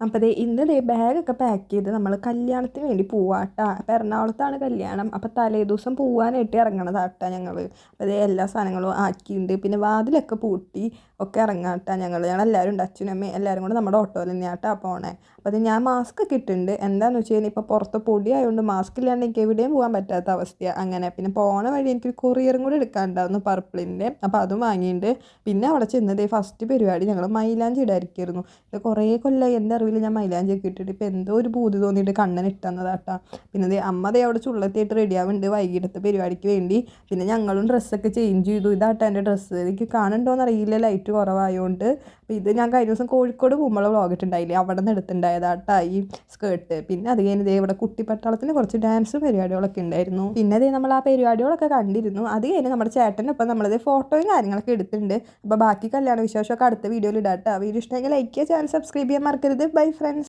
അപ്പോൾ ഇന്ന് ബാഗൊക്കെ പാക്ക് ചെയ്ത് നമ്മൾ കല്യാണത്തിന് വേണ്ടി പോവാട്ടാ. അപ്പോൾ എറണാകുളത്താണ് കല്യാണം. അപ്പോൾ തലേ ദിവസം പോവാനായിട്ട് ഇറങ്ങണതാട്ടാ ഞങ്ങൾ. അപ്പോൾ എല്ലാ സാധനങ്ങളും ആക്കിയിട്ടുണ്ട്. പിന്നെ വാതിലൊക്കെ പൂട്ടി ഒക്കെ ഇറങ്ങാട്ടാ ഞങ്ങളെല്ലാവരും ഉണ്ട്. അച്ഛനും അമ്മയും എല്ലാവരും കൂടെ നമ്മുടെ ഓട്ടോയിൽ തന്നെയാട്ടാ പോണേ. അപ്പോൾ ഞാൻ മാസ്ക് ഒക്കെ ഇട്ടിട്ടുണ്ട്. എന്താണെന്ന് വെച്ച് കഴിഞ്ഞാൽ ഇപ്പോൾ പുറത്ത് പൊടി ആയതുകൊണ്ട് മാസ്ക് ഇല്ലാണ്ട് എനിക്ക് എവിടെയും പോകാൻ പറ്റാത്ത അവസ്ഥയാണ്. അങ്ങനെ പിന്നെ പോണ വഴി എനിക്കൊരു കൊറിയറും കൂടി എടുക്കാനുണ്ടായിരുന്നു പർപ്പിളിൻ്റെ. അപ്പോൾ അതും വാങ്ങിയിട്ടുണ്ട്. പിന്നെ അവിടെ ചെന്നത് ഫസ്റ്റ് പരിപാടി ഞങ്ങൾ മൈലാഞ്ചി ഇടായിരിക്കുമായിരുന്നു. ഇത് കുറേ കൊല്ലമായി എൻ്റെ അറിവിൽ ഞാൻ മൈലാഞ്ചി ഒക്കെ ഇട്ടിട്ട് ഇപ്പോൾ എന്തോ ഒരു പൂതി തോന്നിയിട്ട് കണ്ണന് ഇട്ടുന്നതാട്ടാ. പിന്നെ അവിടെ ചുള്ളത്തിയിട്ട് റെഡി ആവുന്നുണ്ട് വൈകിട്ടത്തെ പരിപാടിക്ക് വേണ്ടി. പിന്നെ ഞങ്ങളും ഡ്രസ്സൊക്കെ ചേഞ്ച് ചെയ്തു. ഇതാട്ടാ എൻ്റെ ഡ്രസ്സ്. എനിക്ക് കാണുന്നുണ്ടോയെന്ന് അറിയില്ല, ലൈറ്റ് കുറവായതുകൊണ്ട്. അപ്പോൾ ഇത് ഞാൻ കഴിഞ്ഞ ദിവസം കോഴിക്കോട് പോകുമ്പോൾ വ്ളോഗ് ഇട്ടുണ്ടായില്ലേ, അവിടെ നിന്ന് എടുത്തിട്ടുണ്ടായതാട്ടാ ഈ സ്കേർട്ട്. പിന്നെ അത് കഴിഞ്ഞ് ഇവിടെ കുട്ടിപ്പട്ടാളത്തിന് കുറച്ച് ഡാൻസ് പരിപാടികളൊക്കെ ഉണ്ടായിരുന്നു. പിന്നെ നമ്മൾ ആ പരിപാടികളൊക്കെ കണ്ടിരുന്നു. അത് കഴിഞ്ഞ് നമ്മുടെ ചേട്ടനൊപ്പം നമ്മളത് ഫോട്ടോയും കാര്യങ്ങളൊക്കെ എടുത്തിട്ടുണ്ട്. അപ്പോൾ ബാക്കി കല്യാണ വിശേഷമൊക്കെ അടുത്ത വീഡിയോയിൽ ഇടാട്ടോ. വീഡിയോ ഇഷ്ടമെങ്കിൽ ലൈക്ക് ചെയ്യുക, ചാനൽ സബ്സ്ക്രൈബ് ചെയ്യാൻ മറക്കരുത്. Bye friends.